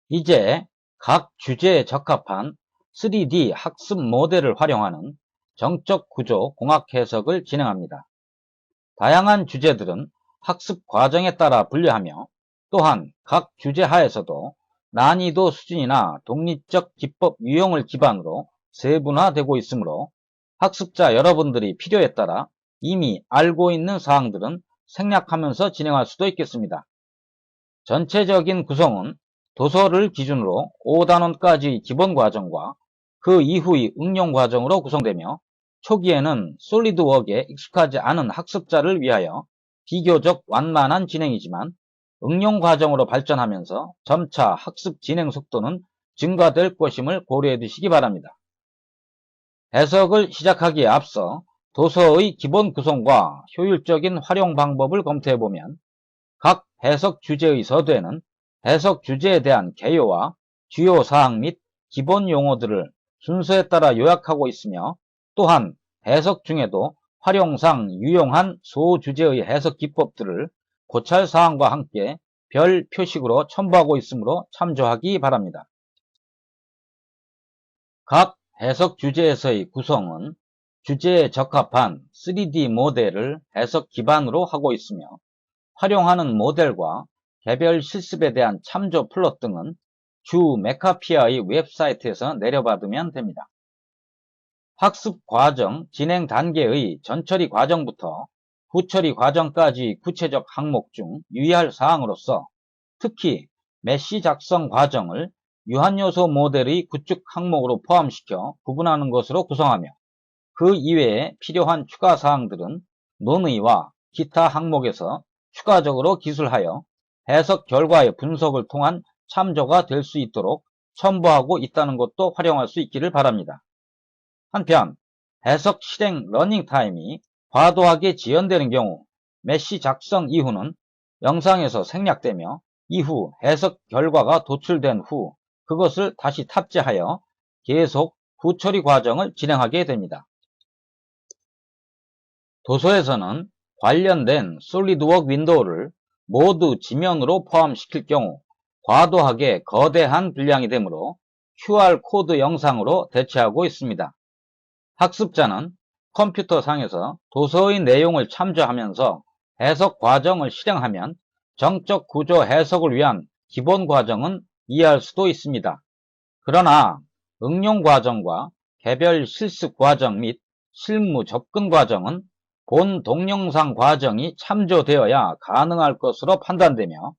이제 각 주제에 적합한 3D 학습 모델을 활용하는 정적 구조 공학 해석을 진행합니다. 다양한 주제들은 학습 과정에 따라 분류하며 또한 각 주제 하에서도 난이도 수준이나 독립적 기법 유형을 기반으로 세분화되고 있으므로 학습자 여러분들이 필요에 따라 이미 알고 있는 사항들은 생략하면서 진행할 수도 있겠습니다. 전체적인 구성은 도서를 기준으로 5단원까지 기본 과정과 그 이후의 응용 과정으로 구성되며 초기에는 솔리드웍에 익숙하지 않은 학습자를 위하여 비교적 완만한 진행이지만 응용 과정으로 발전하면서 점차 학습 진행 속도는 증가될 것임을 고려해 두시기 바랍니다. 해석을 시작하기에 앞서 도서의 기본 구성과 효율적인 활용 방법을 검토해 보면 각 해석 주제의 서두에는 해석 주제에 대한 개요와 주요 사항 및 기본 용어들을 순서에 따라 요약하고 있으며 또한 해석 중에도 활용상 유용한 소주제의 해석 기법들을 고찰 사항과 함께 별 표식으로 첨부하고 있으므로 참조하기 바랍니다. 각 해석 주제에서의 구성은 주제에 적합한 3D 모델을 해석 기반으로 하고 있으며 활용하는 모델과 개별 실습에 대한 참조 플롯 등은 주 메카피아의 웹사이트에서 내려받으면 됩니다. 학습 과정 진행 단계의 전처리 과정부터 후처리 과정까지 구체적 항목 중 유의할 사항으로서 특히 메시 작성 과정을 유한요소 모델의 구축 항목으로 포함시켜 구분하는 것으로 구성하며 그 이외에 필요한 추가 사항들은 논의와 기타 항목에서 추가적으로 기술하여 해석 결과의 분석을 통한 참조가 될 수 있도록 첨부하고 있다는 것도 활용할 수 있기를 바랍니다. 한편 해석 실행 러닝타임이 과도하게 지연되는 경우 메시 작성 이후는 영상에서 생략되며 이후 해석 결과가 도출된 후 그것을 다시 탑재하여 계속 후처리 과정을 진행하게 됩니다. 도서에서는 관련된 솔리드웍 윈도우를 모두 지면으로 포함시킬 경우 과도하게 거대한 분량이 되므로 QR코드 영상으로 대체하고 있습니다. 학습자는 컴퓨터 상에서 도서의 내용을 참조하면서 해석 과정을 실행하면 정적 구조 해석을 위한 기본 과정은 이해할 수도 있습니다. 그러나 응용 과정과 개별 실습 과정 및 실무 접근 과정은 본 동영상 과정이 참조되어야 가능할 것으로 판단되며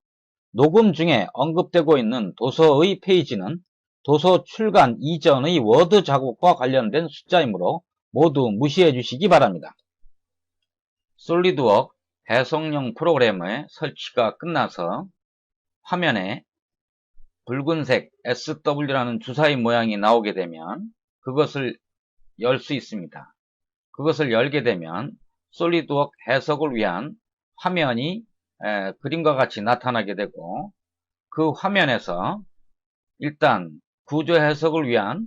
녹음 중에 언급되고 있는 도서의 페이지는 도서 출간 이전의 워드 작업과 관련된 숫자이므로 모두 무시해 주시기 바랍니다. 솔리드웍 해석용 프로그램의 설치가 끝나서 화면에 붉은색 SW라는 주사위 모양이 나오게 되면 그것을 열 수 있습니다. 그것을 열게 되면 솔리드웍 해석을 위한 화면이 그림과 같이 나타나게 되고 그 화면에서 일단 구조 해석을 위한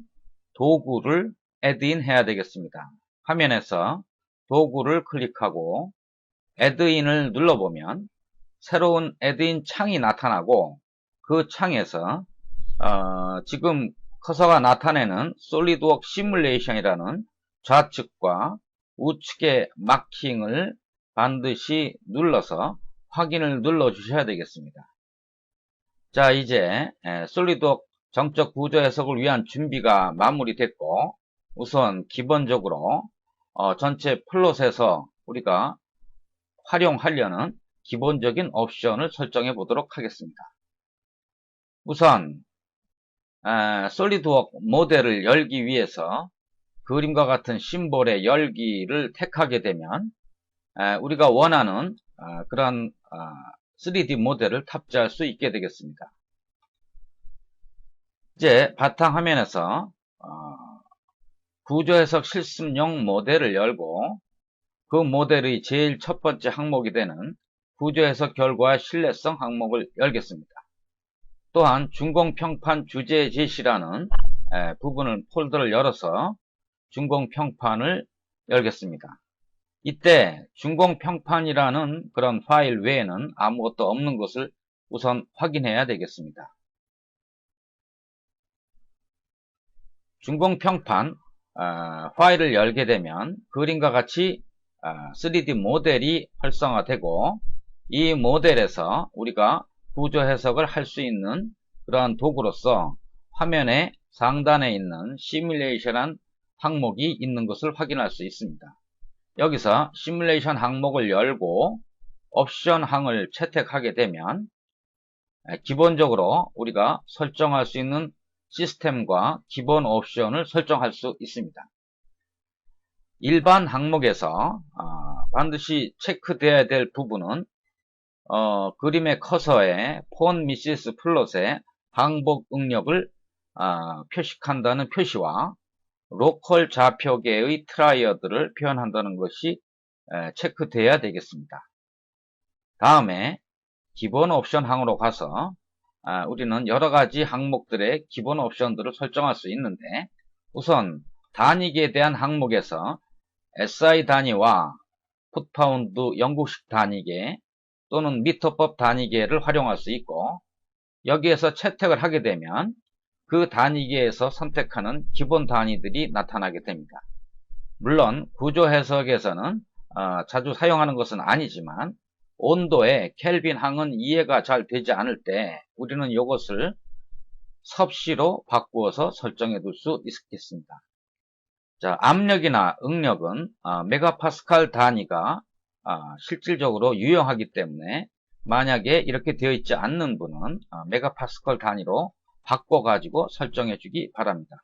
도구를 애드인 해야 되겠습니다. 화면에서 도구를 클릭하고 애드인을 눌러보면 새로운 애드인 창이 나타나고 그 창에서 지금 커서가 나타내는 솔리드웍 시뮬레이션이라는 좌측과 우측의 마킹을 반드시 눌러서 확인을 눌러 주셔야 되겠습니다. 자, 이제 솔리드웍 정적 구조 해석을 위한 준비가 마무리됐고 우선 기본적으로 전체 플롯에서 우리가 활용하려는 기본적인 옵션을 설정해 보도록 하겠습니다. 우선 솔리드웍 모델을 열기 위해서 그림과 같은 심볼의 열기를 택하게 되면 우리가 원하는 그런 3D 모델을 탑재할 수 있게 되겠습니다. 이제 바탕화면에서 구조해석 실습용 모델을 열고 그 모델의 제일 첫 번째 항목이 되는 구조해석 결과 신뢰성 항목을 열겠습니다. 또한 준공평판 주제 제시라는 부분을 폴더를 열어서 준공평판을 열겠습니다. 이때 준공평판이라는 그런 파일 외에는 아무것도 없는 것을 우선 확인해야 되겠습니다. 준공평판 파일을 열게 되면 그림과 같이 3D 모델이 활성화되고, 이 모델에서 우리가 구조 해석을 할 수 있는 그러한 도구로서 화면의 상단에 있는 시뮬레이션한 항목이 있는 것을 확인할 수 있습니다. 여기서 시뮬레이션 항목을 열고 옵션 항을 채택하게 되면 기본적으로 우리가 설정할 수 있는 시스템과 기본 옵션을 설정할 수 있습니다. 일반 항목에서 반드시 체크되어야 될 부분은 그림의 커서에 폰 미시스 플롯의 항복 응력을 표식한다는 표시와 로컬 좌표계의 트라이어드를 표현한다는 것이 체크되어야 되겠습니다. 다음에 기본 옵션 항으로 가서 우리는 여러가지 항목들의 기본 옵션들을 설정할 수 있는데, 우선 단위계에 대한 항목에서 SI 단위와 풋파운드 영국식 단위계 또는 미터법 단위계를 활용할 수 있고, 여기에서 채택을 하게 되면 그 단위계에서 선택하는 기본 단위들이 나타나게 됩니다. 물론 구조 해석에서는 자주 사용하는 것은 아니지만 온도의 켈빈 항은 이해가 잘 되지 않을 때 우리는 이것을 섭씨로 바꾸어서 설정해 둘 수 있겠습니다. 자, 압력이나 응력은 메가파스칼 단위가 실질적으로 유용하기 때문에 만약에 이렇게 되어 있지 않는 분은 메가파스칼 단위로 바꿔가지고 설정해 주기 바랍니다.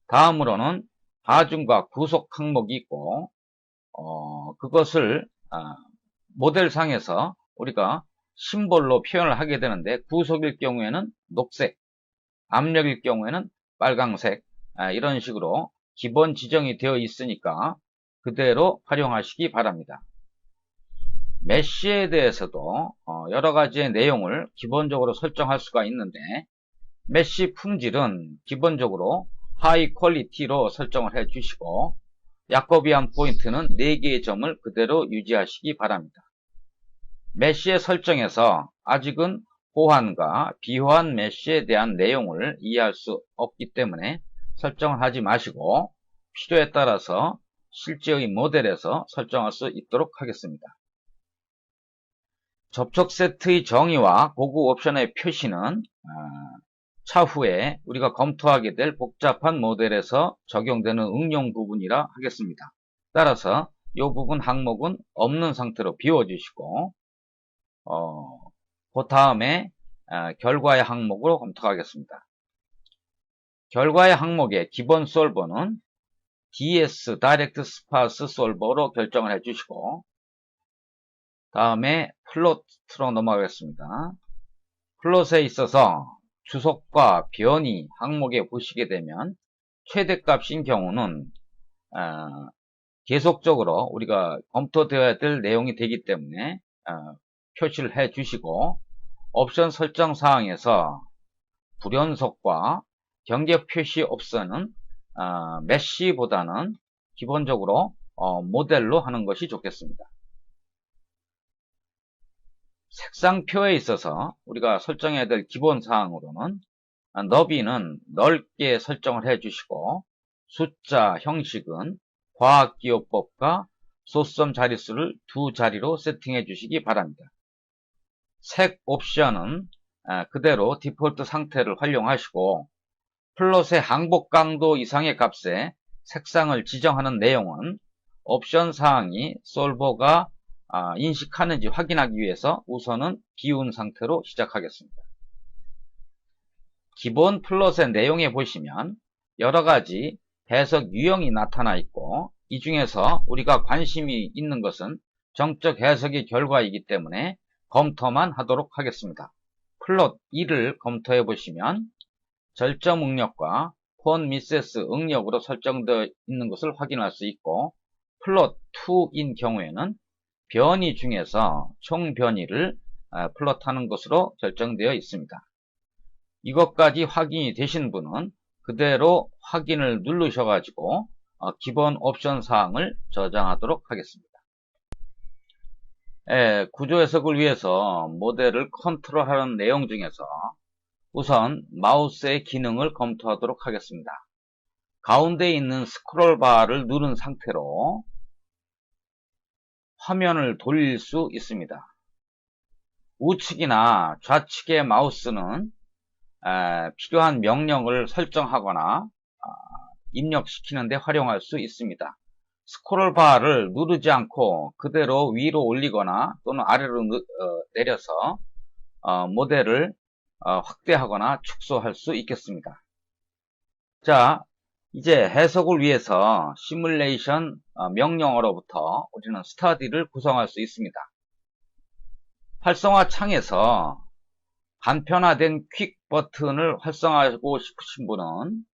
다음으로는 하중과 구속 항목이 있고, 그것을 모델상에서 우리가 심볼로 표현을 하게 되는데, 구속일 경우에는 녹색, 압력일 경우에는 빨강색, 이런 식으로 기본 지정이 되어 있으니까 그대로 활용하시기 바랍니다. 메쉬에 대해서도 여러 가지의 내용을 기본적으로 설정할 수가 있는데, 메쉬 품질은 기본적으로 하이 퀄리티로 설정을 해 주시고, 야코비안 포인트는 4개의 점을 그대로 유지하시기 바랍니다. 메쉬의 설정에서 아직은 호환과 비호환 메쉬에 대한 내용을 이해할 수 없기 때문에 설정을 하지 마시고, 필요에 따라서 실제의 모델에서 설정할 수 있도록 하겠습니다. 접촉 세트의 정의와 고급 옵션의 표시는 차후에 우리가 검토하게 될 복잡한 모델에서 적용되는 응용 부분이라 하겠습니다. 따라서 이 부분 항목은 없는 상태로 비워주시고, 그 다음에 결과의 항목으로 검토하겠습니다. 결과의 항목의 기본 솔버는 DS 다이렉트 스파스 솔버로 결정을 해주시고, 다음에 플롯으로 넘어가겠습니다. 플롯에 있어서 주속과 변이 항목에 보시게 되면 최대값인 경우는 계속적으로 우리가 검토되어야 될 내용이 되기 때문에 표시를 해 주시고, 옵션 설정 사항에서 불연속과 경계 표시 옵션은 메쉬보다는 기본적으로 모델로 하는 것이 좋겠습니다. 색상표에 있어서 우리가 설정해야 될 기본 사항으로는 너비는 넓게 설정을 해 주시고, 숫자 형식은 과학기호법과 소수점 자릿수를 2자리로 세팅해 주시기 바랍니다. 색 옵션은 그대로 디폴트 상태를 활용하시고, 플롯의 항복 강도 이상의 값에 색상을 지정하는 내용은 옵션 사항이 솔버가 인식하는지 확인하기 위해서 우선은 비운 상태로 시작하겠습니다. 기본 플롯의 내용에 보시면 여러가지 해석 유형이 나타나 있고, 이 중에서 우리가 관심이 있는 것은 정적 해석의 결과이기 때문에 검토만 하도록 하겠습니다. 플롯 1을 검토해 보시면 절점 응력과 폰 미세스 응력으로 설정되어 있는 것을 확인할 수 있고, 플롯 2인 경우에는 변이 중에서 총 변이를 플롯하는 것으로 결정되어 있습니다. 이것까지 확인이 되신 분은 그대로 확인을 누르셔가지고 기본 옵션 사항을 저장하도록 하겠습니다. 구조 해석을 위해서 모델을 컨트롤하는 내용 중에서 우선 마우스의 기능을 검토하도록 하겠습니다. 가운데 있는 스크롤 바를 누른 상태로 화면을 돌릴 수 있습니다. 우측이나 좌측의 마우스는 필요한 명령을 설정하거나 입력시키는 데 활용할 수 있습니다. 스크롤 바를 누르지 않고 그대로 위로 올리거나 또는 아래로 내려서 모델을 확대하거나 축소할 수 있겠습니다. 자, 이제 해석을 위해서 시뮬레이션 명령어로부터 우리는 스터디를 구성할 수 있습니다. 활성화 창에서 간편화된 퀵 버튼을 활성화하고 싶으신 분은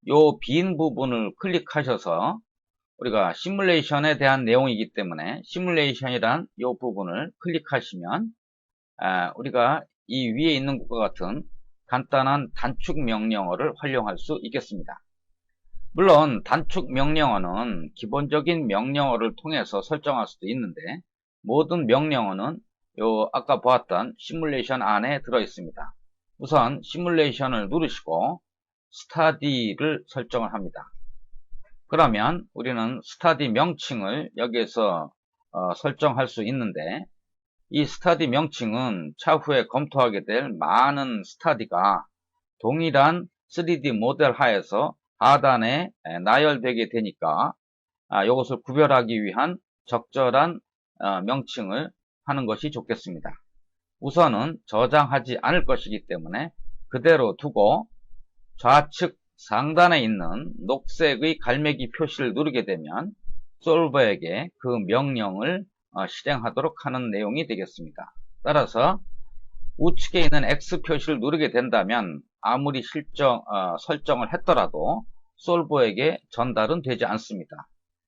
이 빈 부분을 클릭하셔서, 우리가 시뮬레이션에 대한 내용이기 때문에 시뮬레이션이란 이 부분을 클릭하시면 우리가 이 위에 있는 것과 같은 간단한 단축 명령어를 활용할 수 있겠습니다. 물론 단축 명령어는 기본적인 명령어를 통해서 설정할 수도 있는데, 모든 명령어는 아까 보았던 시뮬레이션 안에 들어 있습니다. 우선 시뮬레이션을 누르시고 스터디를 설정을 합니다. 그러면 우리는 스터디 명칭을 여기에서 설정할 수 있는데, 이 스터디 명칭은 차후에 검토하게 될 많은 스터디가 동일한 3D 모델 하에서 하단에 나열되게 되니까 이것을 구별하기 위한 적절한 명칭을 하는 것이 좋겠습니다. 우선은 저장하지 않을 것이기 때문에 그대로 두고 좌측 상단에 있는 녹색의 갈매기 표시를 누르게 되면 솔버에게 그 명령을 실행하도록 하는 내용이 되겠습니다. 따라서 우측에 있는 X 표시를 누르게 된다면 아무리 설정을 했더라도 솔버에게 전달은 되지 않습니다.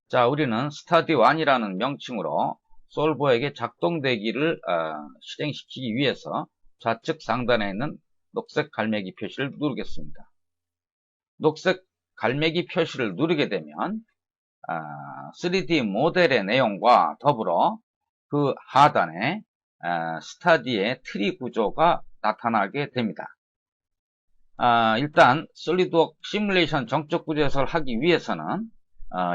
자, 우리는 스터디1이라는 명칭으로 솔버에게 작동되기를 실행시키기 위해서 좌측 상단에 있는 녹색 갈매기 표시를 누르겠습니다. 녹색 갈매기 표시를 누르게 되면 3D 모델의 내용과 더불어 그 하단에 스터디의 트리 구조가 나타나게 됩니다. 일단 솔리드워크 시뮬레이션 정적 구조 해석을 하기 위해서는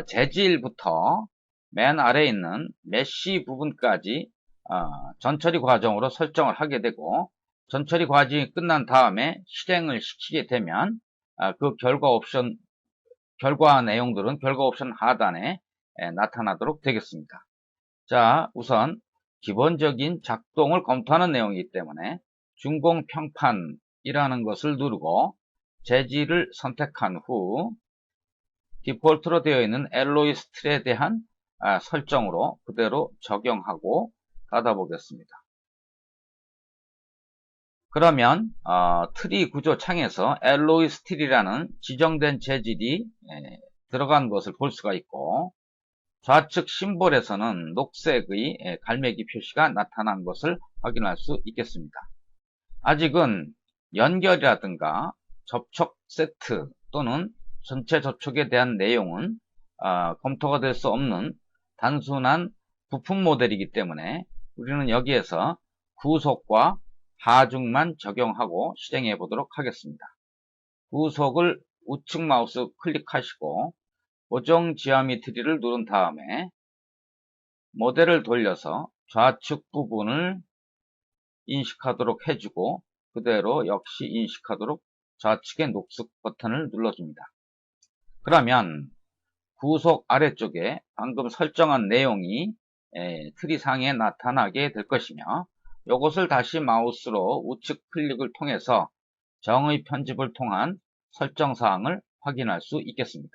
재질부터 맨 아래에 있는 메쉬 부분까지 전처리 과정으로 설정을 하게 되고, 전처리 과정이 끝난 다음에 실행을 시키게 되면 그 결과 내용들은 결과 옵션 하단에 나타나도록 되겠습니다. 자, 우선 기본적인 작동을 검토하는 내용이기 때문에 준공평판이라는 것을 누르고 재질을 선택한 후 디폴트로 되어 있는 알로이 스틸에 대한 설정으로 그대로 적용하고 닫아보겠습니다. 그러면 트리 구조 창에서 알로이 스틸이라는 지정된 재질이 들어간 것을 볼 수가 있고, 좌측 심볼에서는 녹색의 갈매기 표시가 나타난 것을 확인할 수 있겠습니다. 아직은 연결이라든가 접촉 세트 또는 전체 접촉에 대한 내용은 검토가 될 수 없는 단순한 부품 모델이기 때문에 우리는 여기에서 구속과 하중만 적용하고 실행해 보도록 하겠습니다. 구속을 우측 마우스 클릭하시고 고정 지오메트리를 누른 다음에 모델을 돌려서 좌측 부분을 인식하도록 해주고, 그대로 역시 인식하도록 좌측의 녹색 버튼을 눌러줍니다. 그러면 구속 아래쪽에 방금 설정한 내용이 트리 상에 나타나게 될 것이며, 이것을 다시 마우스로 우측 클릭을 통해서 정의 편집을 통한 설정 사항을 확인할 수 있겠습니다.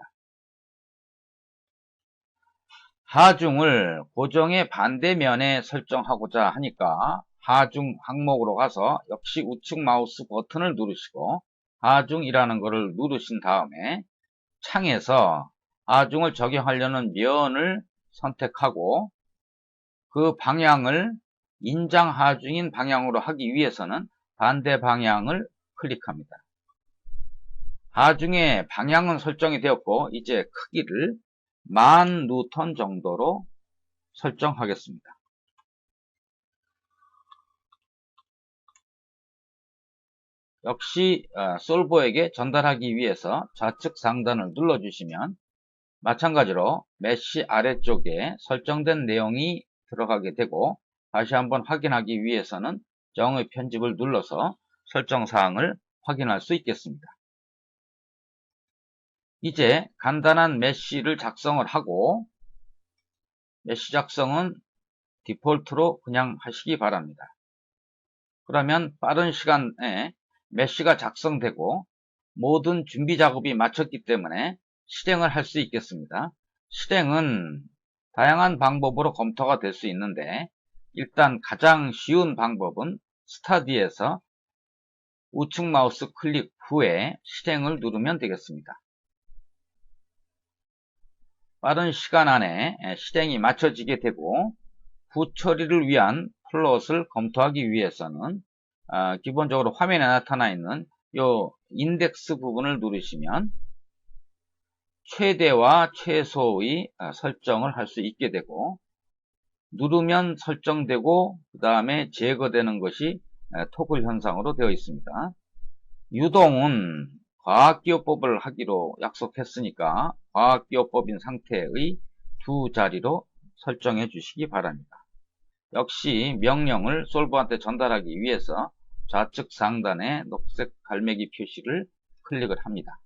하중을 고정의 반대면에 설정하고자 하니까 하중 항목으로 가서 역시 우측 마우스 버튼을 누르시고 하중이라는 것을 누르신 다음에 창에서 하중을 적용하려는 면을 선택하고 그 방향을 인장 하중인 방향으로 하기 위해서는 반대 방향을 클릭합니다. 하중의 방향은 설정이 되었고, 이제 크기를 10,000 정도로 설정하겠습니다. 역시 솔버에게 전달하기 위해서 좌측 상단을 눌러주시면 마찬가지로 메쉬 아래쪽에 설정된 내용이 들어가게 되고, 다시 한번 확인하기 위해서는 정의 편집을 눌러서 설정 사항을 확인할 수 있겠습니다. 이제 간단한 메쉬를 작성을 하고, 메쉬 작성은 디폴트로 그냥 하시기 바랍니다. 그러면 빠른 시간에 메쉬가 작성되고 모든 준비 작업이 마쳤기 때문에 실행을 할 수 있겠습니다. 실행은 다양한 방법으로 검토가 될 수 있는데, 일단 가장 쉬운 방법은 스타디에서 우측 마우스 클릭 후에 실행을 누르면 되겠습니다. 빠른 시간 안에 실행이 마쳐지게 되고, 후 처리를 위한 플롯을 검토하기 위해서는 기본적으로 화면에 나타나 있는 이 인덱스 부분을 누르시면 최대와 최소의 설정을 할 수 있게 되고, 누르면 설정되고 그 다음에 제거되는 것이 토글 현상으로 되어 있습니다. 유동은 과학기호법을 하기로 약속했으니까 과학기호법인 상태의 두 자리로 설정해 주시기 바랍니다. 역시 명령을 솔버한테 전달하기 위해서 좌측 상단에 녹색 갈매기 표시를 클릭을 합니다.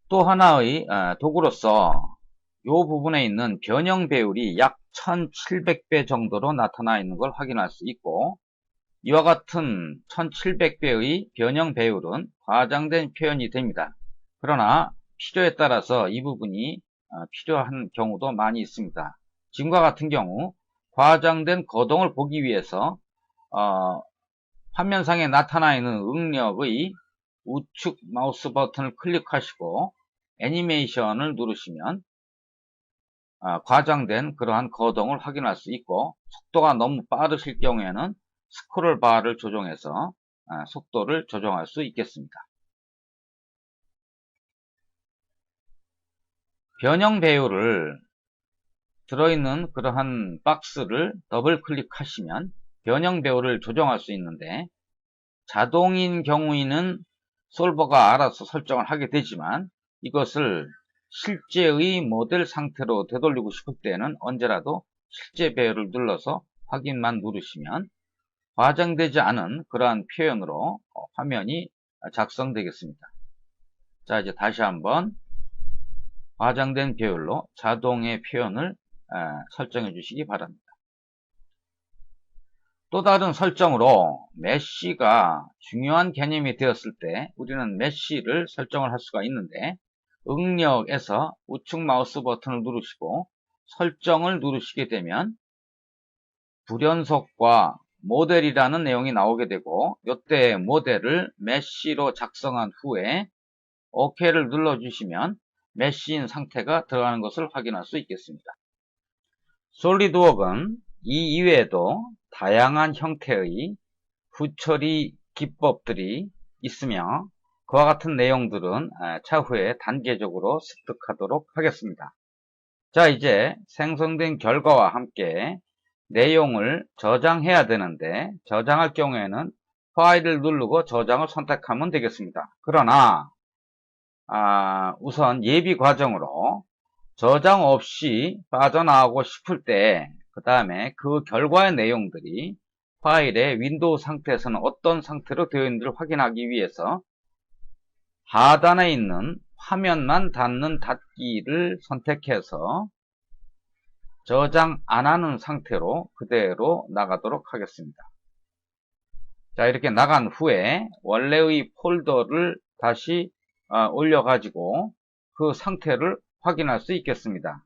또 하나의 도구로서 이 부분에 있는 변형 배율이 약 1700배 정도로 나타나 있는 걸 확인할 수 있고, 이와 같은 1700배의 변형 배율은 과장된 표현이 됩니다. 그러나 필요에 따라서 이 부분이 필요한 경우도 많이 있습니다. 지금과 같은 경우 과장된 거동을 보기 위해서 화면상에 나타나 있는 응력의 우측 마우스 버튼을 클릭하시고 애니메이션을 누르시면 과장된 그러한 거동을 확인할 수 있고, 속도가 너무 빠르실 경우에는 스크롤 바를 조정해서 속도를 조정할 수 있겠습니다. 변형 배율을 들어있는 그러한 박스를 더블 클릭하시면 변형 배율을 조정할 수 있는데, 자동인 경우에는 솔버가 알아서 설정을 하게 되지만, 이것을 실제의 모델 상태로 되돌리고 싶을 때는 언제라도 실제 배열을 눌러서 확인만 누르시면 과장되지 않은 그러한 표현으로 화면이 작성되겠습니다. 자, 이제 다시 한번 과장된 배열로 자동의 표현을 설정해 주시기 바랍니다. 또 다른 설정으로 메쉬가 중요한 개념이 되었을 때 우리는 메쉬를 설정을 할 수가 있는데, 응력에서 우측 마우스 버튼을 누르시고 설정을 누르시게 되면 불연속과 모델이라는 내용이 나오게 되고, 이때 모델을 메쉬로 작성한 후에 OK를 눌러주시면 메쉬인 상태가 들어가는 것을 확인할 수 있겠습니다. 솔리드웍은 이 이외에도 다양한 형태의 후처리 기법들이 있으며, 그와 같은 내용들은 차후에 단계적으로 습득하도록 하겠습니다. 자, 이제 생성된 결과와 함께 내용을 저장해야 되는데, 저장할 경우에는 파일을 누르고 저장을 선택하면 되겠습니다. 그러나 우선 예비 과정으로 저장 없이 빠져나오고 싶을 때, 그 다음에 그 결과의 내용들이 파일의 윈도우 상태에서는 어떤 상태로 되어 있는지를 확인하기 위해서 하단에 있는 화면만 닿는 닫기를 선택해서 저장 안 하는 상태로 그대로 나가도록 하겠습니다. 자, 이렇게 나간 후에 원래의 폴더를 다시 올려 가지고 그 상태를 확인할 수 있겠습니다.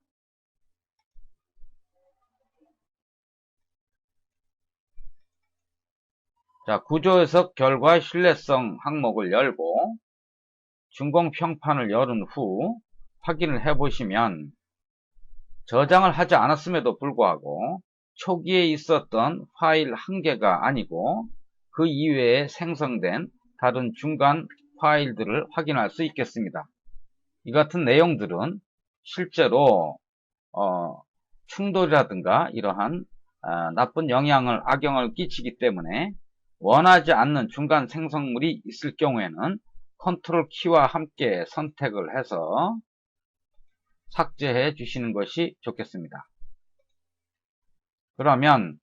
자, 구조 해석 결과 신뢰성 항목을 열고 준공평판을 열은 후 확인을 해 보시면 저장을 하지 않았음에도 불구하고 초기에 있었던 파일 한 개가 아니고 그 이외에 생성된 다른 중간 파일들을 확인할 수 있겠습니다. 이 같은 내용들은 실제로 충돌이라든가 이러한 나쁜 영향을, 악영향을 끼치기 때문에 원하지 않는 중간 생성물이 있을 경우에는 컨트롤 키와 함께 선택을 해서 삭제해 주시는 것이 좋겠습니다. 그러면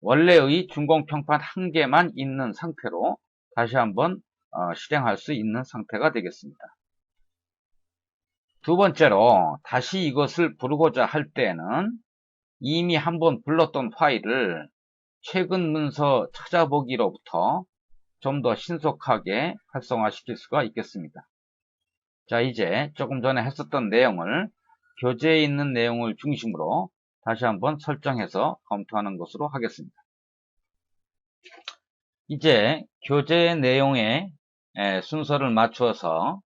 원래의 준공평판 한 개만 있는 상태로 다시 한번 실행할 수 있는 상태가 되겠습니다. 두 번째로 다시 이것을 부르고자 할 때는 이미 한번 불렀던 파일을 최근 문서 찾아보기로부터 좀 더 신속하게 활성화시킬 수가 있겠습니다. 자, 이제 조금 전에 했었던 내용을 교재에 있는 내용을 중심으로 다시 한번 설정해서 검토하는 것으로 하겠습니다. 이제 교재의 내용에 순서를 맞추어서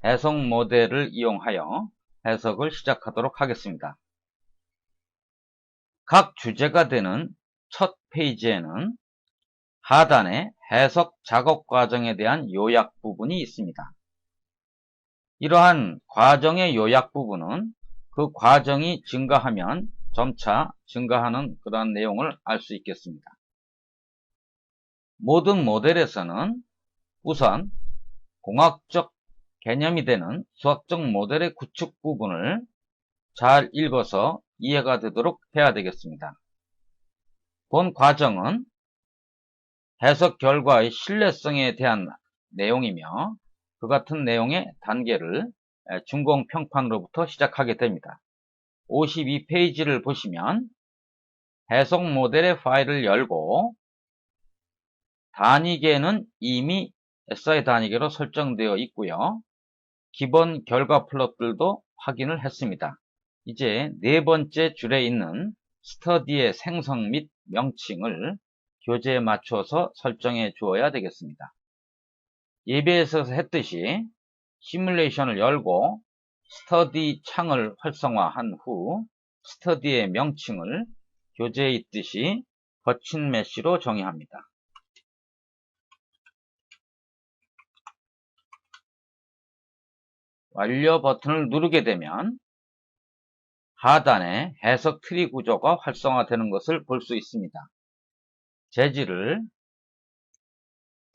해석 모델을 이용하여 해석을 시작하도록 하겠습니다. 각 주제가 되는 첫 페이지에는 하단에 해석 작업 과정에 대한 요약 부분이 있습니다. 이러한 과정의 요약 부분은 그 과정이 증가하면 점차 증가하는 그러한 내용을 알 수 있겠습니다. 모든 모델에서는 우선 공학적 개념이 되는 수학적 모델의 구축 부분을 잘 읽어서 이해가 되도록 해야 되겠습니다. 본 과정은 해석 결과의 신뢰성에 대한 내용이며 그 같은 내용의 단계를 준공평판으로부터 시작하게 됩니다. 52페이지를 보시면 해석 모델의 파일을 열고 단위계는 이미 SI 단위계로 설정되어 있고요. 기본 결과 플롯들도 확인을 했습니다. 이제 네 번째 줄에 있는 스터디의 생성 및 명칭을 교재에 맞춰서 설정해 주어야 되겠습니다. 예배에서 했듯이 시뮬레이션을 열고 스터디 창을 활성화한 후 스터디의 명칭을 교재에 있듯이 거친 메쉬로 정의합니다. 완료 버튼을 누르게 되면 하단에 해석 트리 구조가 활성화되는 것을 볼 수 있습니다. 재질을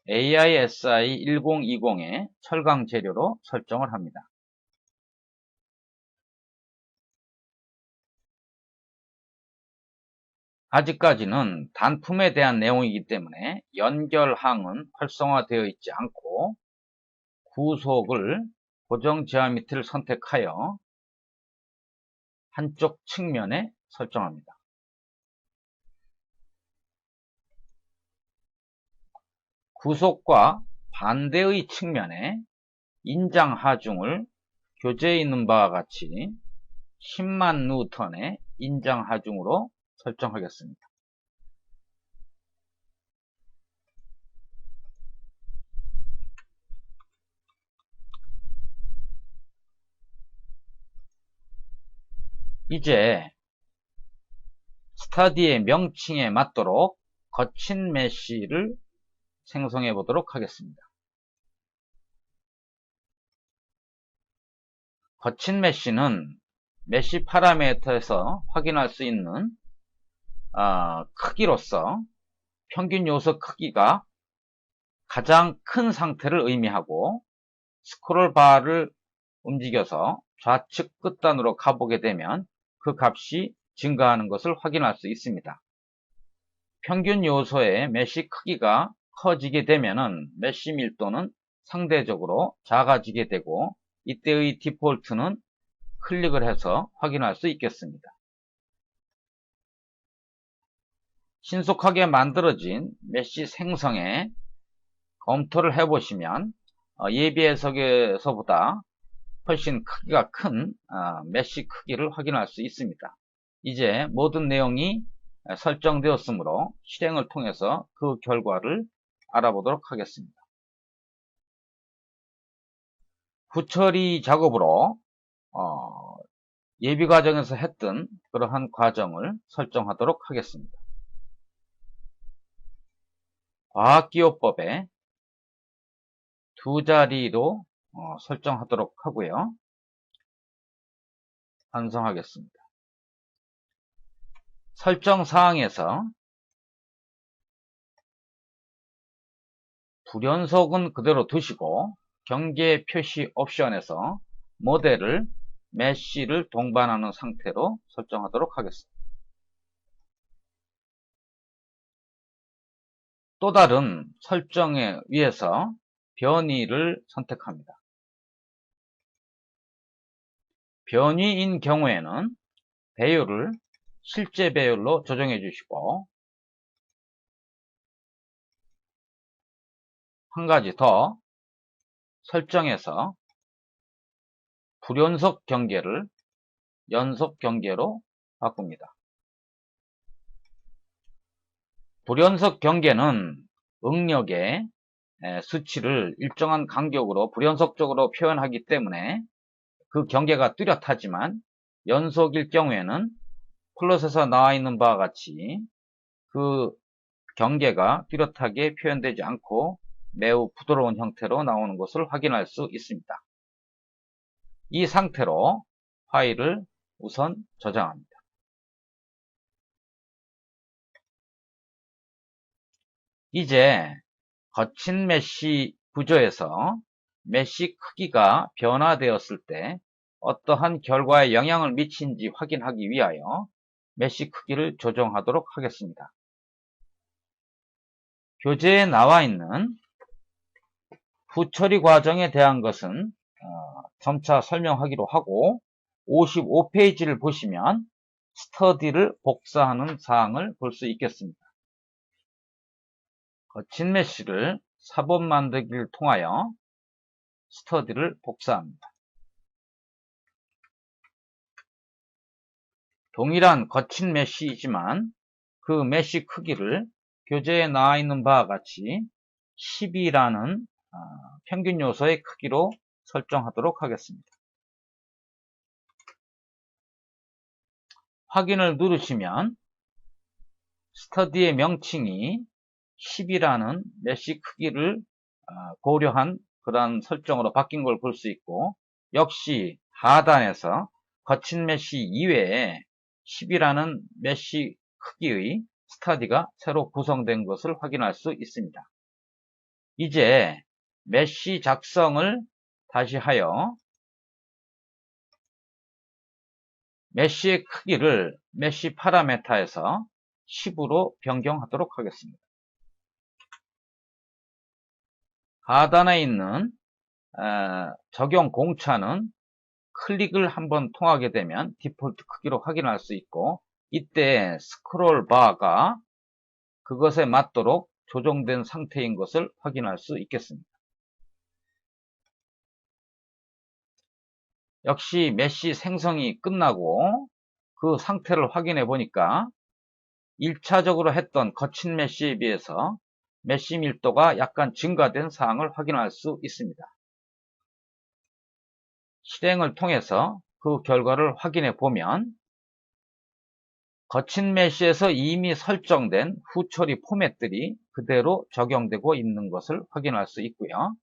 AISI 1020의 철강 재료로 설정을 합니다. 아직까지는 단품에 대한 내용이기 때문에 연결항은 활성화되어 있지 않고 구속을 고정 지오메트리를 선택하여 한쪽 측면에 설정합니다. 구속과 반대의 측면에 인장 하중을 교재에 있는 바와 같이 10만 뉴턴의 인장 하중으로 설정하겠습니다. 이제 스터디의 명칭에 맞도록 거친 메쉬를 생성해 보도록 하겠습니다. 거친 메쉬는 메쉬 파라미터에서 확인할 수 있는 크기로서 평균 요소 크기가 가장 큰 상태를 의미하고 스크롤 바를 움직여서 좌측 끝단으로 가보게 되면 그 값이 증가하는 것을 확인할 수 있습니다. 평균 요소의 메쉬 크기가 커지게 되면 메쉬 밀도는 상대적으로 작아지게 되고 이때의 디폴트는 클릭을 해서 확인할 수 있겠습니다. 신속하게 만들어진 메쉬 생성에 검토를 해보시면 예비 해석에서보다 훨씬 크기가 큰 메쉬 크기를 확인할 수 있습니다. 이제 모든 내용이 설정되었으므로 실행을 통해서 그 결과를 알아보도록 하겠습니다. 후처리 작업으로 예비 과정에서 했던 그러한 과정을 설정하도록 하겠습니다. 과학기호법에 두 자리로 설정하도록 하고요. 완성하겠습니다. 설정 사항에서 불연속은 그대로 두시고 경계 표시 옵션에서 모델을 메쉬를 동반하는 상태로 설정하도록 하겠습니다. 또 다른 설정에 의해서 변이를 선택합니다. 변이인 경우에는 배율을 실제 배율로 조정해 주시고, 한 가지 더 설정에서 불연속 경계를 연속 경계로 바꿉니다. 불연속 경계는 응력의 수치를 일정한 간격으로 불연속적으로 표현하기 때문에 그 경계가 뚜렷하지만, 연속일 경우에는 플롯에서 나와 있는 바와 같이 그 경계가 뚜렷하게 표현되지 않고 매우 부드러운 형태로 나오는 것을 확인할 수 있습니다. 이 상태로 파일을 우선 저장합니다. 이제 거친 메쉬 구조에서 메쉬 크기가 변화되었을 때 어떠한 결과에 영향을 미친지 확인하기 위하여 메쉬 크기를 조정하도록 하겠습니다. 교재에 나와 있는 후처리 과정에 대한 것은 점차 설명하기로 하고, 55페이지를 보시면 스터디를 복사하는 사항을 볼 수 있겠습니다. 거친 메쉬를 사본 만들기를 통하여 스터디를 복사합니다. 동일한 거친 메쉬이지만 그 메쉬 크기를 교재에 나와 있는 바와 같이 10이라는 평균 요소의 크기로 설정하도록 하겠습니다. 확인을 누르시면 스터디의 명칭이 10이라는 메쉬 크기를 고려한 그러한 설정으로 바뀐 걸 볼 수 있고, 역시 하단에서 거친 메쉬 이외에 10이라는 메쉬 크기의 스터디가 새로 구성된 것을 확인할 수 있습니다. 이제 메쉬 작성을 다시 하여 메쉬의 크기를 메쉬 파라메타에서 10으로 변경하도록 하겠습니다. 하단에 있는 적용 공차는 클릭을 한번 통하게 되면 디폴트 크기로 확인할 수 있고, 이때 스크롤 바가 그것에 맞도록 조정된 상태인 것을 확인할 수 있겠습니다. 역시 메쉬 생성이 끝나고 그 상태를 확인해 보니까 1차적으로 했던 거친 메쉬에 비해서 메쉬 밀도가 약간 증가된 사항을 확인할 수 있습니다. 실행을 통해서 그 결과를 확인해 보면 거친 메쉬에서 이미 설정된 후처리 포맷들이 그대로 적용되고 있는 것을 확인할 수 있고요.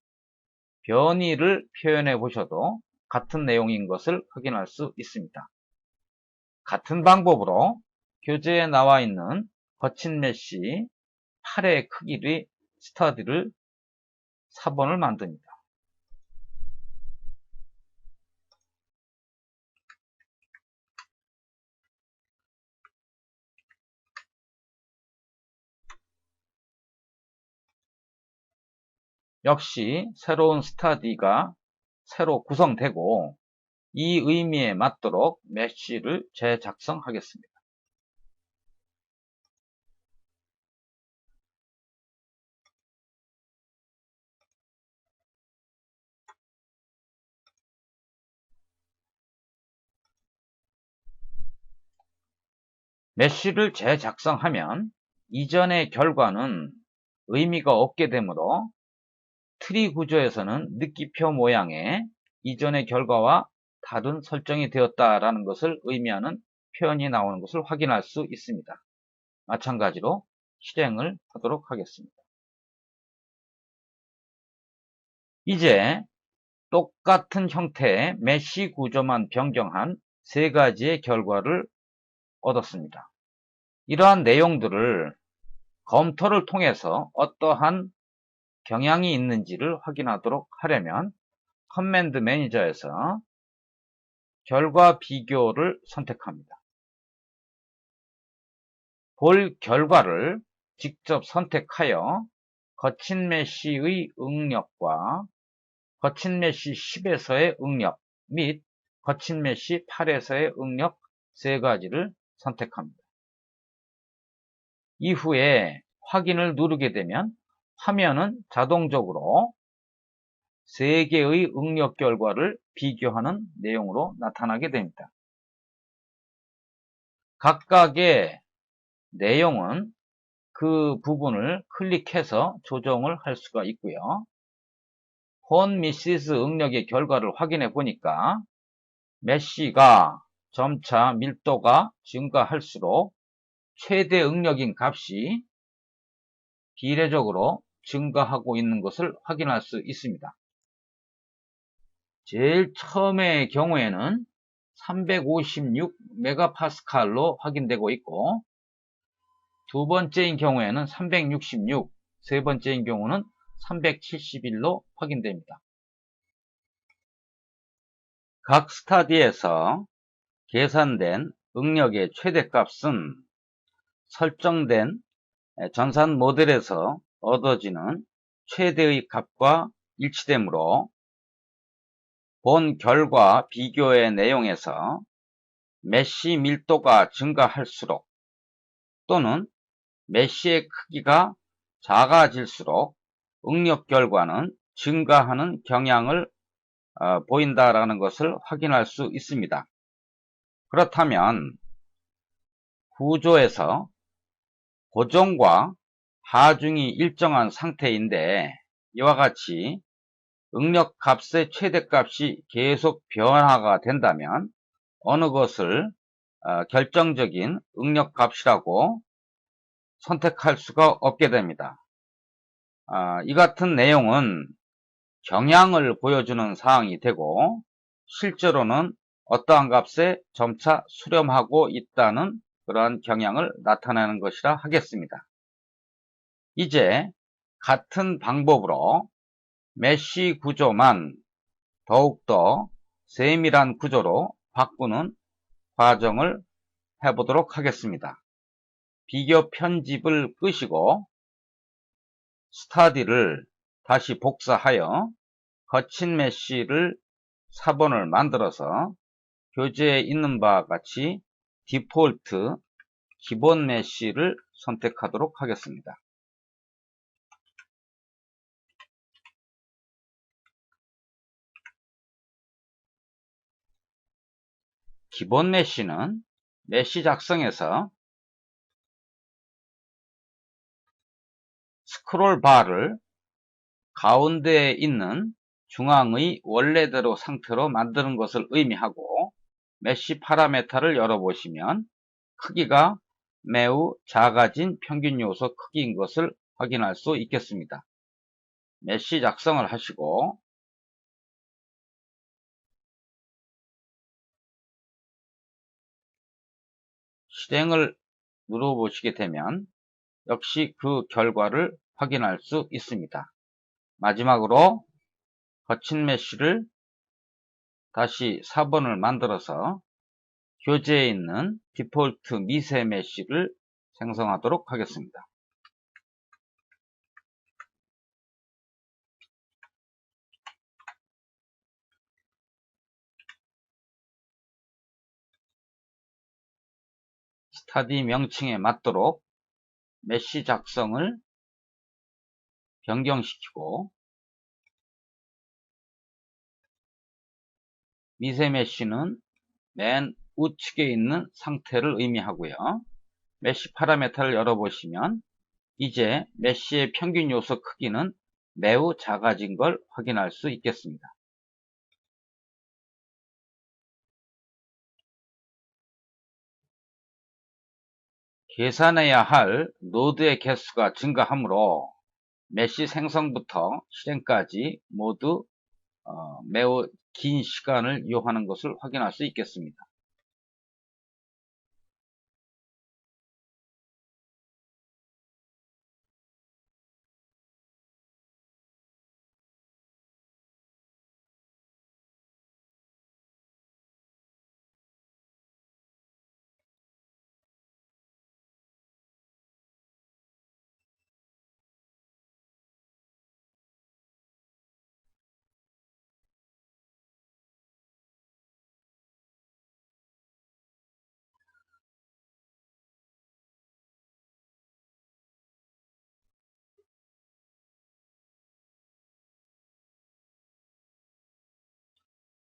변이를 표현해 보셔도 같은 내용인 것을 확인할 수 있습니다. 같은 방법으로 교재에 나와 있는 거친 메쉬 8의 크기의 스터디를 4번을 만듭니다. 역시 새로운 스터디가 새로 구성되고, 이 의미에 맞도록 메쉬를 재작성하겠습니다. 메쉬를 재작성하면 이전의 결과는 의미가 없게 되므로 트리 구조에서는 느끼표 모양의 이전의 결과와 다른 설정이 되었다라는 것을 의미하는 표현이 나오는 것을 확인할 수 있습니다. 마찬가지로 실행을 하도록 하겠습니다. 이제 똑같은 형태의 메쉬 구조만 변경한 세 가지의 결과를 얻었습니다. 이러한 내용들을 검토를 통해서 어떠한 경향이 있는지를 확인하도록 하려면 커맨드 매니저에서 결과 비교를 선택합니다. 볼 결과를 직접 선택하여 거친 메쉬의 응력과 거친 메쉬 10에서의 응력 및 거친 메쉬 8에서의 응력 세 가지를 선택합니다. 이후에 확인을 누르게 되면 화면은 자동적으로 3개의 응력 결과를 비교하는 내용으로 나타나게 됩니다. 각각의 내용은 그 부분을 클릭해서 조정을 할 수가 있고요. 본 미시스 응력의 결과를 확인해 보니까 메쉬가 점차 밀도가 증가할수록 최대 응력인 값이 비례적으로 증가하고 있는 것을 확인할 수 있습니다. 제일 처음의 경우에는 356메가파스칼로 확인되고 있고, 두 번째인 경우에는 366, 세 번째인 경우는 371로 확인됩니다. 각 스타디에서 계산된 응력의 최대값은 설정된 전산 모델에서 얻어지는 최대의 값과 일치되므로 본 결과 비교의 내용에서 메쉬 밀도가 증가할수록 또는 메쉬의 크기가 작아질수록 응력 결과는 증가하는 경향을 보인다라는 것을 확인할 수 있습니다. 그렇다면 구조에서 고정과 하중이 일정한 상태인데 이와 같이 응력 값의 최대값이 계속 변화가 된다면 어느 것을 결정적인 응력 값이라고 선택할 수가 없게 됩니다. 이 같은 내용은 경향을 보여주는 사항이 되고 실제로는 어떠한 값에 점차 수렴하고 있다는 그러한 경향을 나타내는 것이라 하겠습니다. 이제 같은 방법으로 메쉬 구조만 더욱더 세밀한 구조로 바꾸는 과정을 해보도록 하겠습니다. 비교 편집을 끄시고 스타디를 다시 복사하여 거친 메쉬를 4번을 만들어서 교재에 있는 바와 같이 디폴트 기본 메쉬를 선택하도록 하겠습니다. 기본 메쉬는 메쉬 작성에서 스크롤 바를 가운데에 있는 중앙의 원래대로 상태로 만드는 것을 의미하고 메쉬 파라메타를 열어보시면 크기가 매우 작아진 평균 요소 크기인 것을 확인할 수 있겠습니다. 메쉬 작성을 하시고 실행을 눌러보시게 되면 역시 그 결과를 확인할 수 있습니다. 마지막으로 거친 메쉬를 다시 4번을 만들어서 교재에 있는 디폴트 미세 메쉬를 생성하도록 하겠습니다. 스타디 명칭에 맞도록 메쉬 작성을 변경시키고 미세 메쉬는 맨 우측에 있는 상태를 의미하고요. 메쉬 파라메타를 열어보시면 이제 메쉬의 평균 요소 크기는 매우 작아진 걸 확인할 수 있겠습니다. 계산해야 할 노드의 개수가 증가하므로 메쉬 생성부터 실행까지 모두 매우 긴 시간을 요하는 것을 확인할 수 있겠습니다.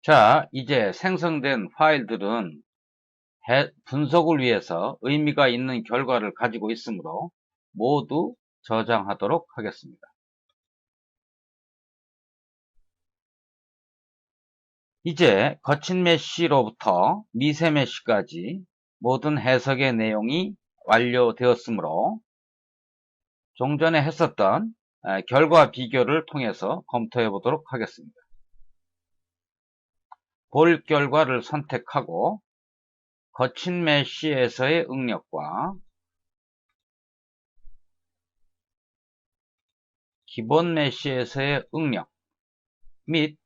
자, 이제 생성된 파일들은 분석을 위해서 의미가 있는 결과를 가지고 있으므로 모두 저장하도록 하겠습니다. 이제 거친 메쉬로부터 미세 메쉬까지 모든 해석의 내용이 완료되었으므로 좀 전에 했었던 결과 비교를 통해서 검토해 보도록 하겠습니다. 볼 결과를 선택하고 거친 메쉬에서의 응력과 기본 메쉬에서의 응력 및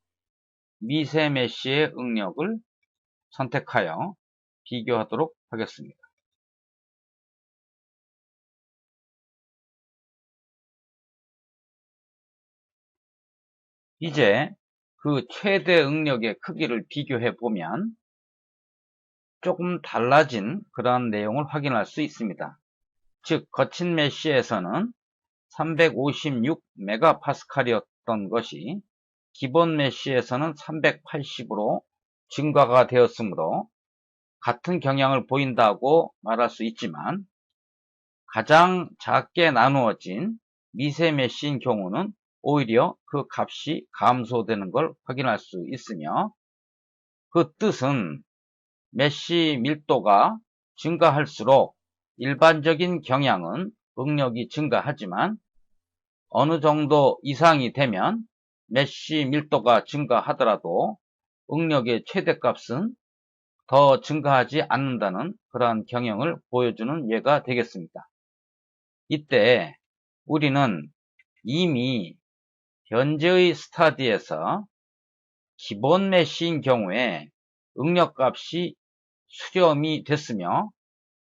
미세 메쉬의 응력을 선택하여 비교하도록 하겠습니다. 이제 그 최대 응력의 크기를 비교해 보면 조금 달라진 그런 내용을 확인할 수 있습니다. 즉 거친 메쉬에서는 356메가파스칼이었던 것이 기본 메쉬에서는 380으로 증가가 되었으므로 같은 경향을 보인다고 말할 수 있지만 가장 작게 나누어진 미세 메쉬인 경우는 오히려 그 값이 감소되는 걸 확인할 수 있으며 그 뜻은 메쉬 밀도가 증가할수록 일반적인 경향은 응력이 증가하지만 어느 정도 이상이 되면 메쉬 밀도가 증가하더라도 응력의 최대값은 더 증가하지 않는다는 그러한 경향을 보여주는 예가 되겠습니다. 이때 우리는 이미 현재의 스타디에서 기본 메쉬인 경우에 응력값이 수렴이 됐으며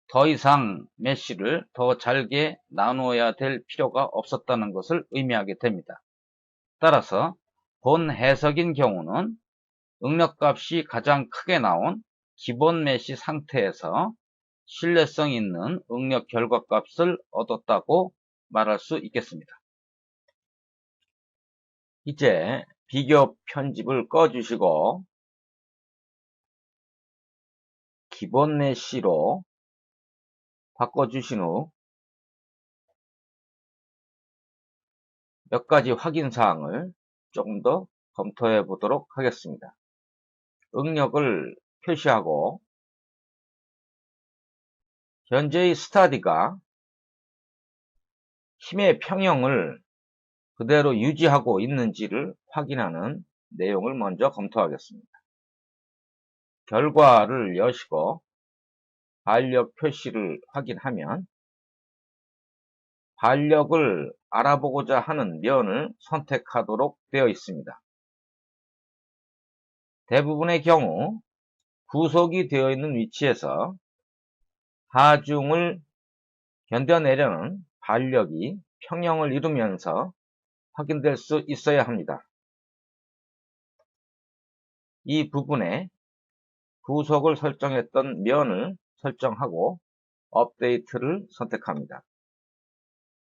더 이상 메쉬를 더 잘게 나누어야 될 필요가 없었다는 것을 의미하게 됩니다. 따라서 본 해석인 경우는 응력값이 가장 크게 나온 기본 메쉬 상태에서 신뢰성 있는 응력 결과값을 얻었다고 말할 수 있겠습니다. 이제 비교 편집을 꺼주시고 기본 메쉬로 바꿔주신 후 몇 가지 확인 사항을 조금 더 검토해 보도록 하겠습니다. 응력을 표시하고 현재의 스타디가 힘의 평형을 그대로 유지하고 있는지를 확인하는 내용을 먼저 검토하겠습니다. 결과를 여시고 반력 표시를 확인하면 반력을 알아보고자 하는 면을 선택하도록 되어 있습니다. 대부분의 경우 구속이 되어 있는 위치에서 하중을 견뎌내려는 반력이 평형을 이루면서 확인될 수 있어야 합니다. 이 부분에 구속을 설정했던 면을 설정하고 업데이트를 선택합니다.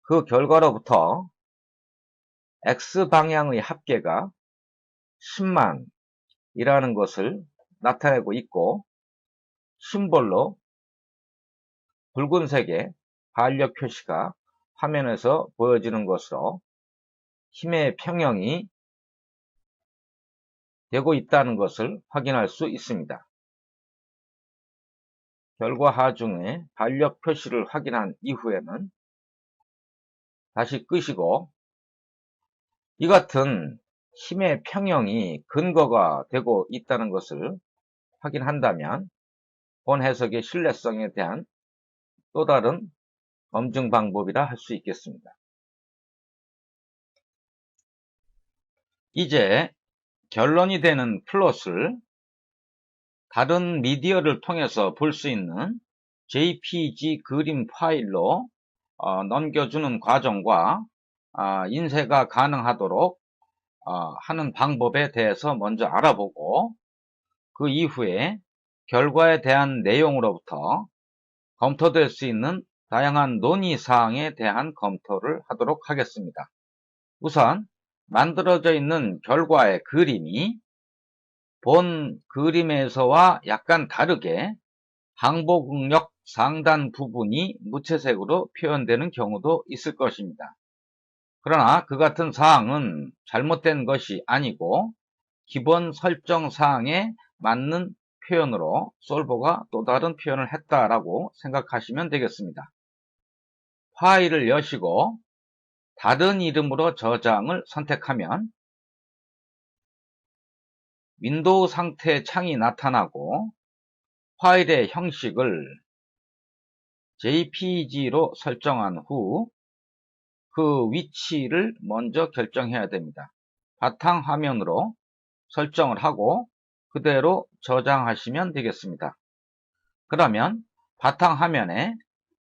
그 결과로부터 X방향의 합계가 10만 이라는 것을 나타내고 있고 심볼로 붉은색의 반력 표시가 화면에서 보여지는 것으로 힘의 평형이 되고 있다는 것을 확인할 수 있습니다. 결과 하중에 반력 표시를 확인한 이후에는 다시 끄시고 이 같은 힘의 평형이 근거가 되고 있다는 것을 확인한다면 본 해석의 신뢰성에 대한 또 다른 검증 방법이라 할 수 있겠습니다. 이제 결론이 되는 플롯을 다른 미디어를 통해서 볼 수 있는 JPG 그림 파일로 넘겨주는 과정과 인쇄가 가능하도록 하는 방법에 대해서 먼저 알아보고 그 이후에 결과에 대한 내용으로부터 검토될 수 있는 다양한 논의사항에 대한 검토를 하도록 하겠습니다. 우선 만들어져 있는 결과의 그림이 본 그림에서와 약간 다르게 항복응력 상단 부분이 무채색으로 표현되는 경우도 있을 것입니다. 그러나 그 같은 사항은 잘못된 것이 아니고 기본 설정 사항에 맞는 표현으로 솔버가 또 다른 표현을 했다라고 생각하시면 되겠습니다. 파일을 여시고 다른 이름으로 저장을 선택하면 윈도우 상태 창이 나타나고 파일의 형식을 JPG로 설정한 후 그 위치를 먼저 결정해야 됩니다. 바탕화면으로 설정을 하고 그대로 저장하시면 되겠습니다. 그러면 바탕화면에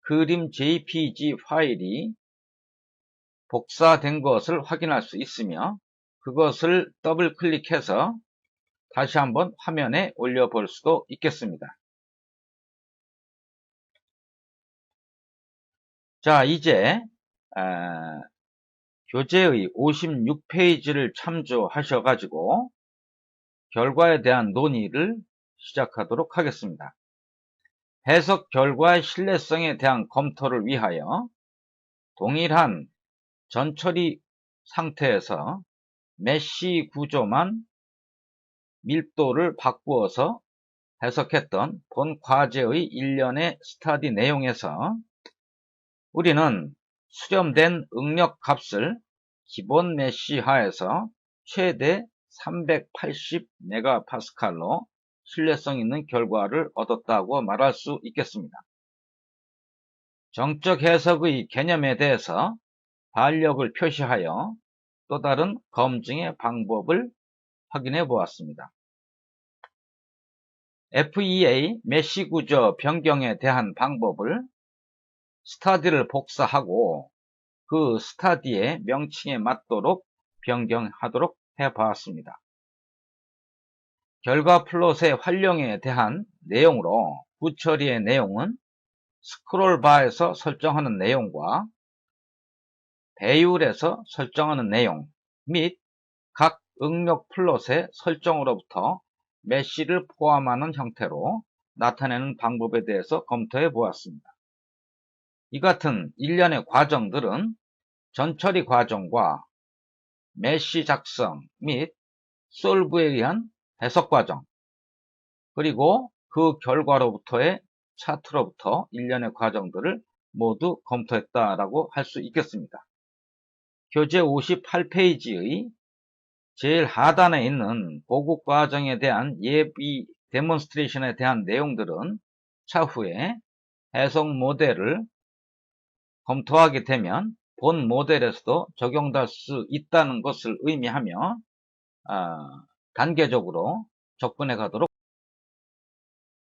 그림 JPG 파일이 복사된 것을 확인할 수 있으며 그것을 더블 클릭해서 다시 한번 화면에 올려볼 수도 있겠습니다. 자, 이제 교재의 56페이지를 참조하셔가지고 결과에 대한 논의를 시작하도록 하겠습니다. 해석 결과의 신뢰성에 대한 검토를 위하여 동일한 전처리 상태에서 메쉬 구조만 밀도를 바꾸어서 해석했던 본 과제의 일련의 스터디 내용에서 우리는 수렴된 응력 값을 기본 메쉬 하에서 최대 380MPa로 신뢰성 있는 결과를 얻었다고 말할 수 있겠습니다. 정적 해석의 개념에 대해서 반력을 표시하여 또 다른 검증의 방법을 확인해 보았습니다. FEA 메쉬 구조 변경에 대한 방법을 스터디를 복사하고 그 스터디의 명칭에 맞도록 변경하도록 해 보았습니다. 결과 플롯의 활용에 대한 내용으로 구처리의 내용은 스크롤 바에서 설정하는 내용과 배율에서 설정하는 내용 및 각 응력 플롯의 설정으로부터 메쉬를 포함하는 형태로 나타내는 방법에 대해서 검토해 보았습니다. 이 같은 일련의 과정들은 전처리 과정과 메쉬 작성 및 솔브에 의한 해석 과정 그리고 그 결과로부터의 차트로부터 일련의 과정들을 모두 검토했다라고 할 수 있겠습니다. 교재 58페이지의 제일 하단에 있는 보급 과정에 대한 예비 데몬스트레이션에 대한 내용들은 차후에 해석 모델을 검토하게 되면 본 모델에서도 적용될 수 있다는 것을 의미하며 단계적으로 접근해 가도록